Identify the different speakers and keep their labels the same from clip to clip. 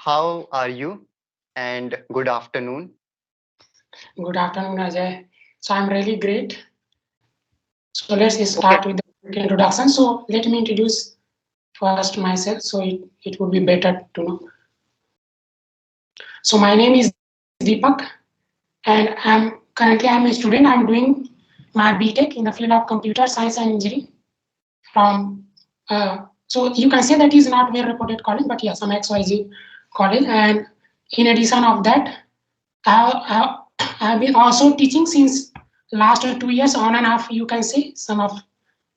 Speaker 1: how are you? And good afternoon.
Speaker 2: Good afternoon, Ajay. So I'm really great. So let's
Speaker 1: Okay.
Speaker 2: start with the quick introduction. So let me introduce first myself so it would be better to know. So my name is Deepak and I'm a student. I'm doing my BTech in the field of computer science and engineering from so you can say that is not very reputed college, but yeah, some XYZ college. And in addition of that, I've been also teaching since last 2 years on and off. You can say some of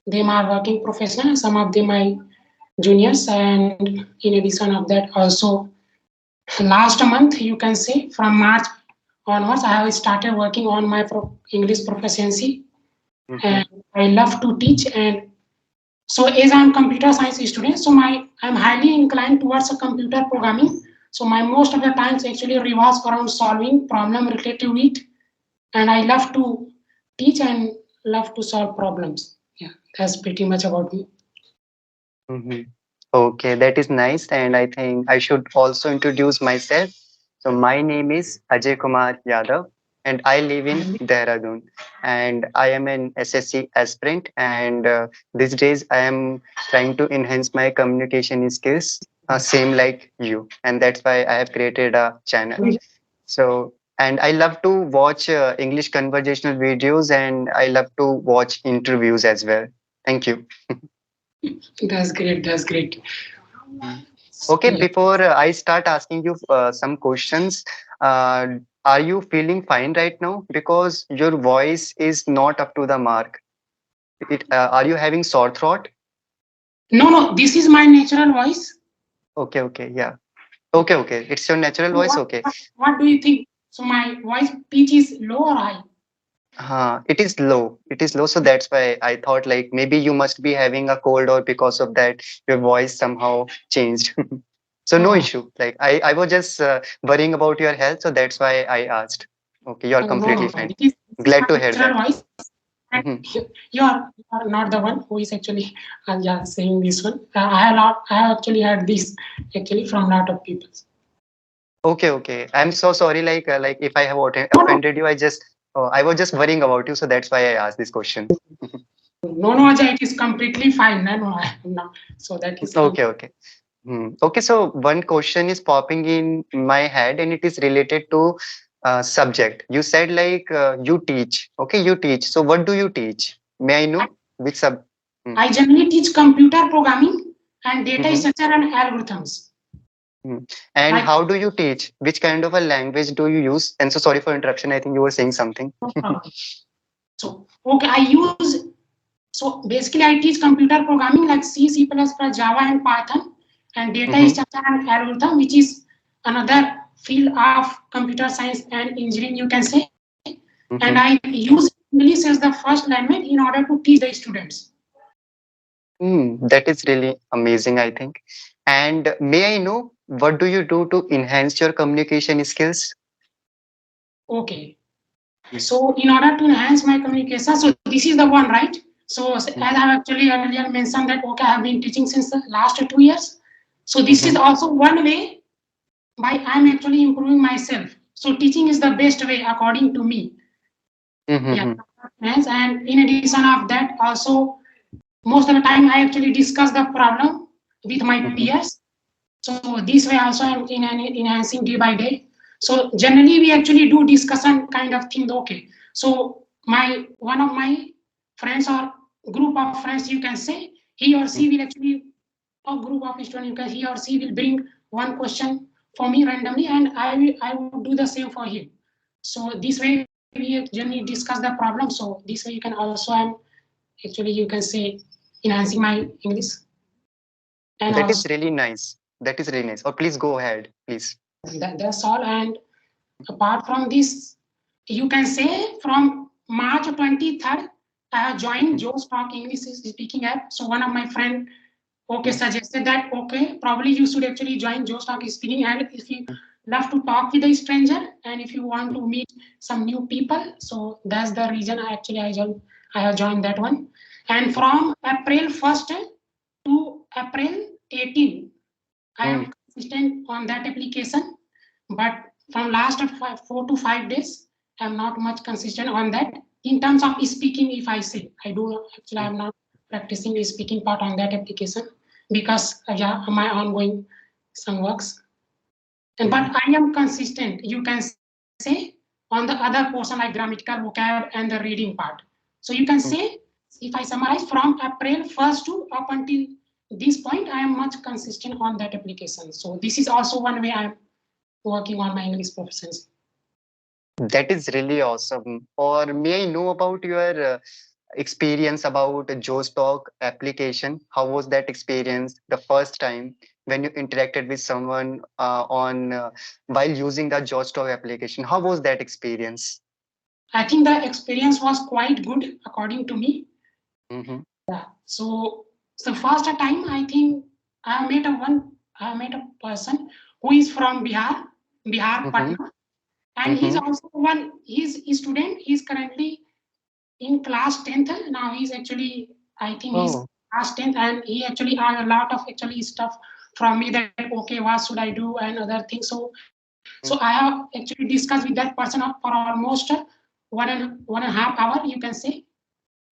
Speaker 2: them are working professional, some of them are juniors, and in addition of that, also last month you can say from March onwards, I have started working on my English proficiency,
Speaker 1: Mhm.
Speaker 2: and I love to teach. And so as I'm computer science student, so I'm highly inclined towards a computer programming. So my most of the times actually revolves around solving problem related to it, and I love to teach and love to solve problems. Yeah, that's pretty much about me.
Speaker 1: Mhm. Okay, that is nice. And I think I should also introduce myself. So my name is Ajay Kumar Yadav, and I live in Dehradun. And I am an SSC aspirant. And these days I am trying to enhance my communication skills, same like you. And that's why I have created a channel. So, and I love to watch English conversational videos, and I love to watch interviews as well. Thank you.
Speaker 2: That's great. That's great.
Speaker 1: Mm. Okay,
Speaker 2: Yeah.
Speaker 1: before I start asking you some questions, uh, are you feeling fine right now? Because your voice is not up to the mark. Are you having sore throat?
Speaker 2: No, no, this is my natural voice.
Speaker 1: Okay, okay, yeah. Okay, okay. It's your natural
Speaker 2: So
Speaker 1: voice. Okay.
Speaker 2: what do you think? So my voice pitch is low or high?
Speaker 1: It is low. It is low. So that's why I thought like maybe you must be having a cold or because of that your voice somehow changed. So no
Speaker 2: Oh,
Speaker 1: issue. Like I was just worrying about your health. So that's why I asked. Okay, you are
Speaker 2: oh no,
Speaker 1: completely
Speaker 2: no, no.
Speaker 1: fine.
Speaker 2: This is
Speaker 1: Glad
Speaker 2: my
Speaker 1: to hear
Speaker 2: natural
Speaker 1: that.
Speaker 2: voice. And
Speaker 1: Mhm.
Speaker 2: you are not the one who is actually yeah, saying this one. I have actually heard this actually from a lot of people.
Speaker 1: Okay, okay. I'm so sorry. Like if I have
Speaker 2: No, no,
Speaker 1: offended you, I was just worrying about you. So that's why I asked this question.
Speaker 2: no, no, Ajay, it is completely fine. No, no, no. So that is
Speaker 1: Okay, okay. Okay, so one question is popping in my head, and it is related to subject. You said like you teach. Okay, you teach. So what do you teach? May I know which sub? Mm,
Speaker 2: I generally teach computer programming and data
Speaker 1: mhm,
Speaker 2: structure and algorithms.
Speaker 1: mm. And
Speaker 2: Like
Speaker 1: how do you teach? Which kind of a language do you use? And so sorry for interruption. I think you were saying something.
Speaker 2: no problem. So okay, I use so basically I teach computer programming like C, C++, Java, and Python, and data
Speaker 1: Mm-hmm,
Speaker 2: structure and algorithm, which is another field of computer science and engineering, you can say. And I
Speaker 1: mm-hmm.
Speaker 2: use English as the first language in order to teach the students.
Speaker 1: That is really amazing, I think. And may I know what do you do to enhance your communication skills?
Speaker 2: Okay.
Speaker 1: Mm,
Speaker 2: So in order to enhance my communication, so this is the one, right? So as I
Speaker 1: mm,
Speaker 2: have actually earlier mentioned that okay, I have been teaching since the last 2 years. So this is
Speaker 1: mhm,
Speaker 2: also one way by I'm actually improving myself. So teaching is the best way according to me. Yeah.
Speaker 1: mhm,
Speaker 2: And in addition of that, also most of the time I actually discuss the problem with my
Speaker 1: mhm,
Speaker 2: peers. So this way also I'm enhancing day by day. So generally we actually do discussion kind of thing. Okay. So my one of my friends or group of friends, you can say, he or she
Speaker 1: mhm.
Speaker 2: will actually a group of students, he or she will bring one question for me randomly, and I would do the same for him. So this way we generally discuss the problem. So this way you can also I'm actually you can say enhancing my English and
Speaker 1: That
Speaker 2: also
Speaker 1: is really nice. That is really nice. Or please go ahead, please.
Speaker 2: that's all. And apart from this, you can say from March 23rd, I have joined
Speaker 1: Mhm,
Speaker 2: Joe's Talk English speaking app. So one of my friend okay
Speaker 1: mhm,
Speaker 2: suggested that okay probably you should actually join Joe Stock speaking, and if you love to talk with a stranger and if you want to meet some new people, so that's the reason I have joined that one. And from April 1st to April 18th I am
Speaker 1: mhm,
Speaker 2: consistent on that application, but from last 4 to 5 days, I'm not much consistent on that. In terms of speaking, if I say, I do actually, I'm not practicing the speaking part on that application because yeah, my ongoing some works. And
Speaker 1: Mm-hmm.
Speaker 2: but I am consistent, you can say, on the other portion like grammatical vocab and the reading part. So you can say, if I summarize from April 1st to up until this point, I am much consistent on that application. So this is also one way I'm working on my English proficiency.
Speaker 1: That is really awesome. Or may I know about your experience about Joe's Talk application? How was that experience the first time when you interacted with someone on while using the Joe's Talk application? How was that experience?
Speaker 2: I think the experience was quite good according to me.
Speaker 1: Mm-hmm.
Speaker 2: Yeah. So first time I think I met a person who is from Bihar,
Speaker 1: Mm-hmm.
Speaker 2: Patna, and he's
Speaker 1: Mm-hmm.
Speaker 2: also one. He's a student. He's currently in class 10th. Now he's actually, I think he's
Speaker 1: Oh.
Speaker 2: class 10th, and he actually had a lot of actually stuff from me that okay, what should I do and other things. So I have actually discussed with that person for almost one and a half hour, you can say.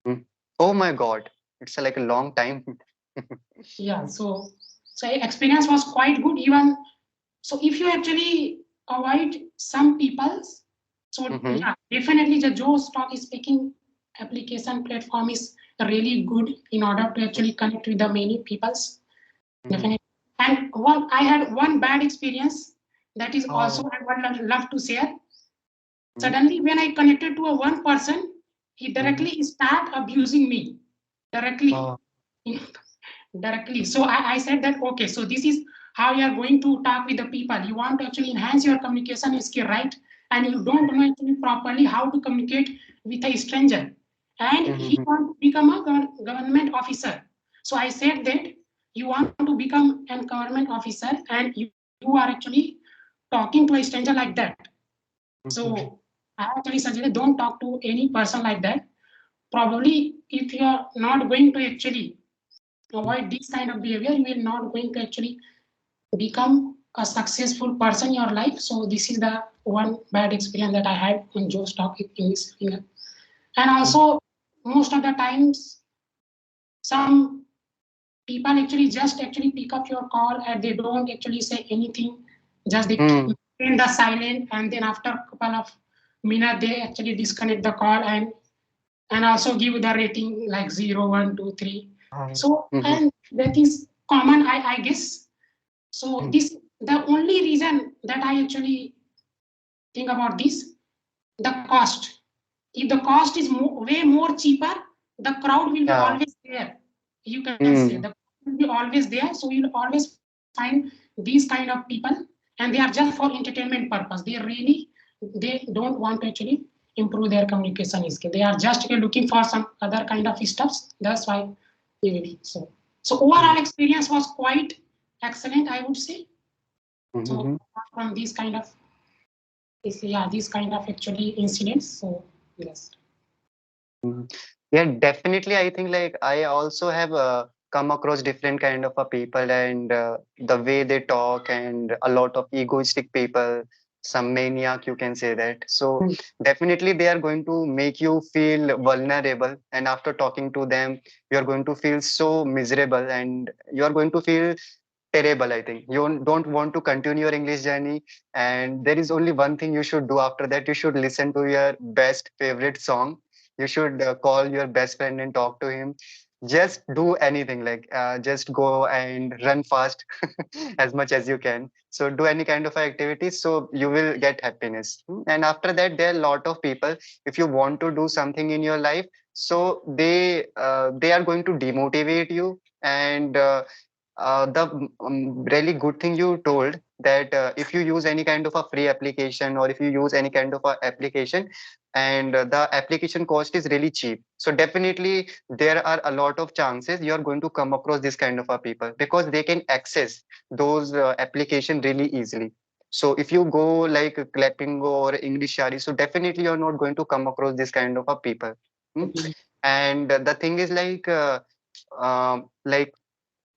Speaker 1: Mm. Oh my God. It's like a long time.
Speaker 2: Yeah. So experience was quite good. Even so, if you actually avoid some people's, so
Speaker 1: Mm-hmm.
Speaker 2: yeah, definitely the Joe Stock speaking application platform is really good in order to actually connect with the many peoples.
Speaker 1: Mm-hmm.
Speaker 2: Definitely. And one, I had one bad experience that is also
Speaker 1: Oh.
Speaker 2: I would love to share.
Speaker 1: Mm-hmm.
Speaker 2: Suddenly, when I connected to a one person, he
Speaker 1: Mm-hmm.
Speaker 2: directly start abusing me directly.
Speaker 1: Oh.
Speaker 2: Directly. So I said that okay, so this is how you are going to talk with the people. You want to actually enhance your communication skill, right? And you don't know actually properly how to communicate with a stranger. And he
Speaker 1: Mm-hmm.
Speaker 2: want to become a government officer. So I said that you want to become a government officer and you are actually talking to a stranger like that.
Speaker 1: Mm-hmm.
Speaker 2: So I actually suggested don't talk to any person like that. Probably if you are not going to actually avoid this kind of behavior, you will not going to actually become a successful person in your life. So this is the one bad experience that I had on Joe's talk in this finger. And also most of the times some people actually just actually pick up your call and they don't actually say anything. Just they
Speaker 1: Mm-hmm.
Speaker 2: maintain the silent, and then after a couple of minutes they actually disconnect the call and also give the rating like 0, 1, 2, 3. So
Speaker 1: Mm-hmm.
Speaker 2: and that is common, I guess. So this the only reason that I actually think about this, the cost. If the cost is way more cheaper, the crowd will be
Speaker 1: Yeah.
Speaker 2: always there. You can say the
Speaker 1: Mm.
Speaker 2: crowd will be always there. So you'll always find these kind of people, and they are just for entertainment purpose. They don't want to actually improve their communication skill. They are just looking for some other kind of stuffs. That's why they will be so. So overall experience was quite excellent, I would say. So
Speaker 1: Mm-hmm.
Speaker 2: apart from these kind of these kind of actually incidents. So yes.
Speaker 1: Mhm. Yeah, definitely. I think like I also have come across different kind of people and the way they talk and a lot of egoistic people, some maniac, you can say that. So definitely they are going to make you feel vulnerable. And after talking to them, you are going to feel so miserable and you are going to feel terrible. I think you don't want to continue your English journey, and there is only one thing you should do after that. You should listen to your best favorite song. You should call your best friend and talk to him. Just do anything, like just go and run fast as much as you can. So do any kind of activity, so you will get happiness. And after that, there are a lot of people. If you want to do something in your life, so they are going to demotivate you and. The really good thing you told that if you use any kind of a free application or if you use any kind of a application and the application cost is really cheap, so definitely there are a lot of chances you are going to come across this kind of a people because they can access those application really easily. So if you go like clapping or English shari, so definitely you're not going to come across this kind of a people. Hmm? And the thing is like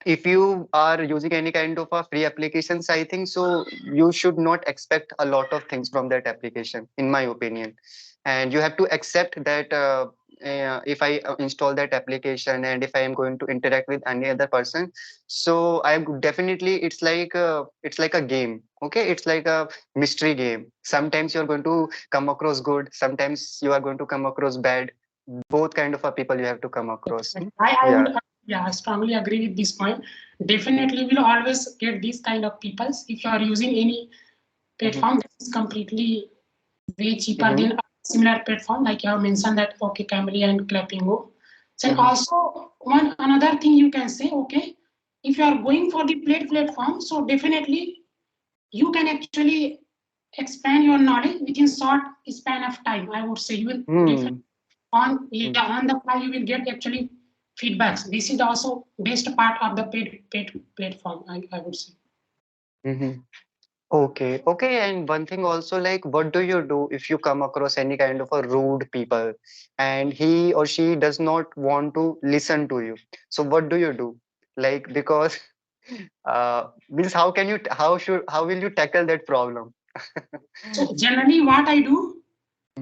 Speaker 1: if you are using any kind of a free applications, I think so you should not expect a lot of things from that application, in my opinion. And you have to accept that if I install that application and if I am going to interact with any other person, so I definitely, it's like a game. Okay, it's like a mystery game. Sometimes you're going to come across good, sometimes you are going to come across bad. Both kind of a people you have to come across.
Speaker 2: I would,
Speaker 1: Yeah.
Speaker 2: yeah, I strongly agree with this point. Definitely, will always get these kind of peoples. If you are using any
Speaker 1: Mm-hmm.
Speaker 2: platform that is completely way cheaper
Speaker 1: Mm-hmm.
Speaker 2: than a similar platform, like you have mentioned that okay, Camry and Clappingo. Then
Speaker 1: Mm-hmm.
Speaker 2: also one another thing you can say, okay, if you are going for the platform, so definitely you can actually expand your knowledge within short span of time. I would say you will definitely
Speaker 1: Hmm.
Speaker 2: on, yeah, on the fly you will get actually feedbacks. This is also best part of the paid platform. I would say.
Speaker 1: Mm-hmm. Okay, okay. And one thing also, like, what do you do if you come across any kind of a rude people and he or she does not want to listen to you? So what do you do? Like, because means how will you tackle that problem?
Speaker 2: So generally, what I do,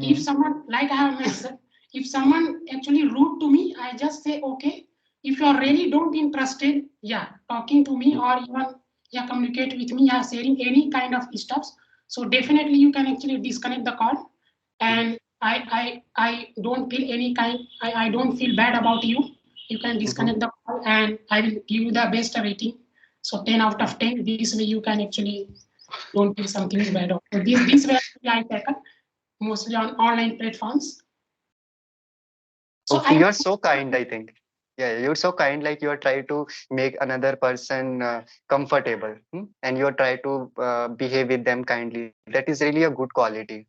Speaker 2: if
Speaker 1: Mm-hmm.
Speaker 2: someone like I have mentioned, if someone actually rude to me, I just say okay. If you are really don't interested, yeah, talking to me or even yeah communicate with me, yeah, sharing any kind of stuffs. So definitely you can actually disconnect the call, and I don't feel any kind. I don't feel bad about you. You can
Speaker 1: Mm-hmm.
Speaker 2: disconnect the call, and I will give you the best rating. So 10 out of 10. This way you can actually don't feel something is bad. So this way I tackle mostly on online platforms. So
Speaker 1: Okay,
Speaker 2: I
Speaker 1: you're so kind, I think. Yeah, you're so kind, like you're trying to make another person comfortable, and you're trying to behave with them kindly. That is really a good quality.